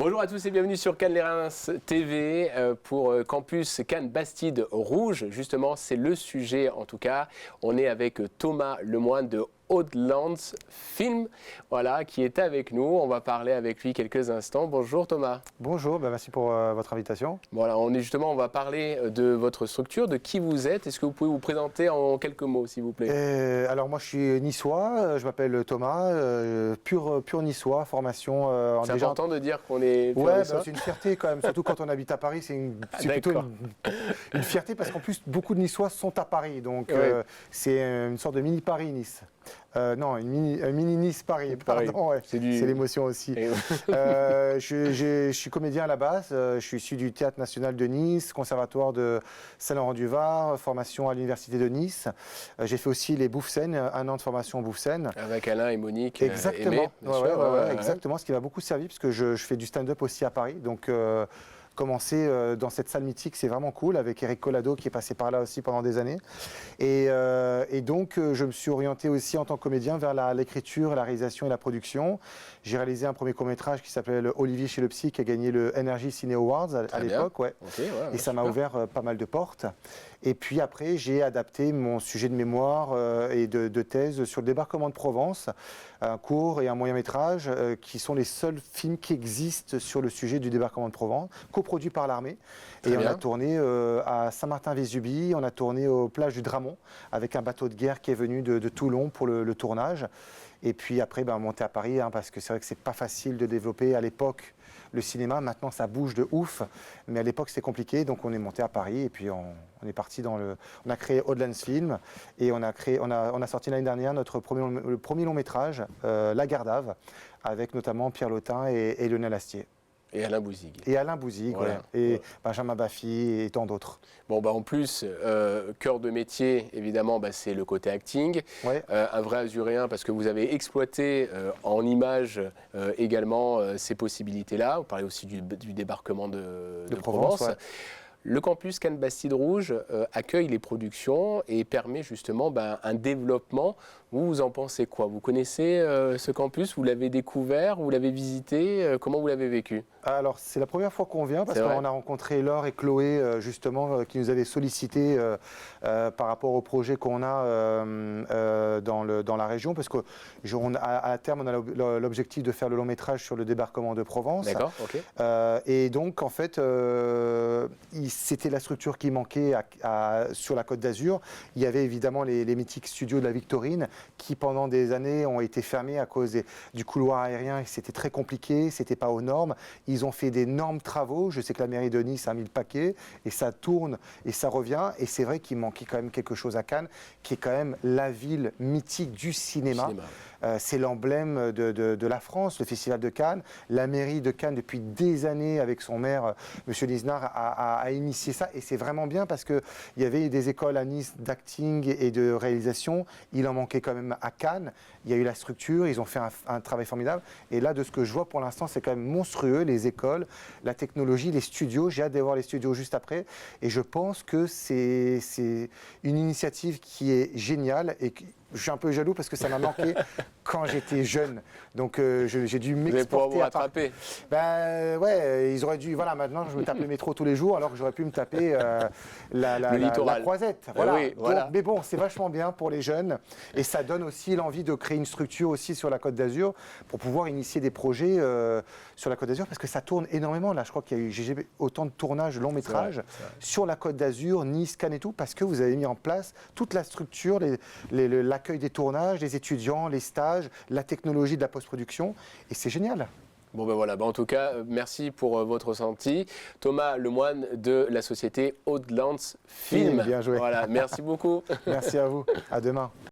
Bonjour à tous et bienvenue sur Cannes les Reims TV pour Campus Cannes Bastide Rouge. Justement, c'est le sujet en tout cas. On est avec Thomas Lemoine de Oddlands Film, voilà, qui est avec nous. On va parler avec lui quelques instants. Bonjour Thomas. Bonjour, merci pour votre invitation. Voilà, on va parler de votre structure, de qui vous êtes. Est-ce que vous pouvez vous présenter en quelques mots, s'il vous plaît? Alors moi je suis niçois, je m'appelle Thomas, pur niçois, formation en C'est déjà... important de dire qu'on est pur Ouais, niçois. c'est une fierté quand même, surtout quand on habite à Paris, c'est plutôt une fierté parce qu'en plus beaucoup de Niçois sont à Paris, donc Ouais. c'est une sorte de mini Paris-Nice. Non, une mini Nice-Paris, pardon, ouais. C'est l'émotion aussi. Je suis comédien à la base, je suis issu du Théâtre National de Nice, conservatoire de Saint-Laurent-du-Var, formation à l'Université de Nice. J'ai fait aussi les Bouffes-Seine, un an de formation aux Bouffes-Seine. Avec Alain et Monique. Exactement, Aimé, exactement, ce qui m'a beaucoup servi parce que je fais du stand-up aussi à Paris, donc commencer dans cette salle mythique, c'est vraiment cool, avec Eric Collado qui est passé par là aussi pendant des années. Et donc, je me suis orienté aussi en tant que comédien vers l'écriture, la réalisation et la production. J'ai réalisé un premier court-métrage qui s'appelle Olivier chez le Psy, qui a gagné le Energy Ciné Awards à l'époque. Ouais. Okay, et ça m'a ouvert pas mal de portes. Et puis après, j'ai adapté mon sujet de mémoire et de thèse sur le débarquement de Provence, un court et un moyen-métrage qui sont les seuls films qui existent sur le sujet du débarquement de Provence, coproduit par l'armée. Et on a tourné à Saint-Martin-Vésubie, on a tourné aux plages du Dramont avec un bateau de guerre qui est venu de Toulon pour le tournage. Et puis après, monter à Paris, parce que c'est vrai que c'est pas facile de développer à l'époque le cinéma. Maintenant, ça bouge de ouf, mais à l'époque, c'était compliqué. Donc, on est monté à Paris et puis on est parti on a créé Oddlands Film et on a sorti l'année dernière le premier long métrage, La Gardave, avec notamment Pierre Lotin et Lionel Astier. Et Alain Bouzig. Et Alain Bouzig, voilà. Et Benjamin Baffy et tant d'autres. Bon, en plus, cœur de métier, évidemment, c'est le côté acting. Ouais. Un vrai azuréen, parce que vous avez exploité en images également ces possibilités-là. Vous parlez aussi du débarquement de Provence. Ouais. Le campus Cannes Bastide Rouge accueille les productions et permet justement un développement. Vous en pensez quoi? Vous connaissez ce campus? Vous l'avez découvert? Vous l'avez visité? Comment vous l'avez vécu? Alors, c'est la première fois qu'on vient parce qu'on a rencontré Laure et Chloé, justement, qui nous avaient sollicité par rapport au projet qu'on a dans la région. Parce qu'à terme, on a l'objectif de faire le long métrage sur le débarquement de Provence. D'accord, ok. Et donc, en fait, c'était la structure qui manquait sur la Côte d'Azur. Il y avait évidemment les mythiques studios de la Victorine qui, pendant des années, ont été fermés à cause du couloir aérien. C'était très compliqué, c'était pas aux normes. Ils ont fait d'énormes travaux. Je sais que la mairie de Nice a mis le paquet et ça tourne et ça revient. Et c'est vrai qu'il manquait quand même quelque chose à Cannes, qui est quand même la ville mythique du cinéma. C'est l'emblème de la France, le Festival de Cannes. La mairie de Cannes, depuis des années, avec son maire, M. Lisnard, a initié ça. Et c'est vraiment bien parce qu'il y avait des écoles à Nice d'acting et de réalisation. Il en manquait quand même à Cannes. Il y a eu la structure, ils ont fait un travail formidable. Et là, de ce que je vois pour l'instant, c'est quand même monstrueux, les écoles, la technologie, les studios. J'ai hâte de voir les studios juste après. Et je pense que c'est une initiative qui est géniale et je suis un peu jaloux parce que ça m'a manqué quand j'étais jeune. Donc j'ai dûu m'exporter. Vous rattraper. Ouais, ils auraient dû. Voilà, maintenant je me tape le métro tous les jours alors que j'aurais pu me taper la croisette. Voilà. Oui, voilà. Mais bon, c'est vachement bien pour les jeunes et ça donne aussi l'envie de créer une structure aussi sur la Côte d'Azur pour pouvoir initier des projets sur la Côte d'Azur parce que ça tourne énormément. Là, je crois qu'il y a eu autant de tournages long métrage sur la Côte d'Azur, Nice, Cannes et tout parce que vous avez mis en place toute la structure, l'accueil des tournages, les étudiants, les stages, la technologie de la post-production et c'est génial. Bon voilà, en tout cas, merci pour votre ressenti. Thomas Lemoine de la société Oddlands Film. Bien joué. Voilà, merci beaucoup. Merci à vous, à demain.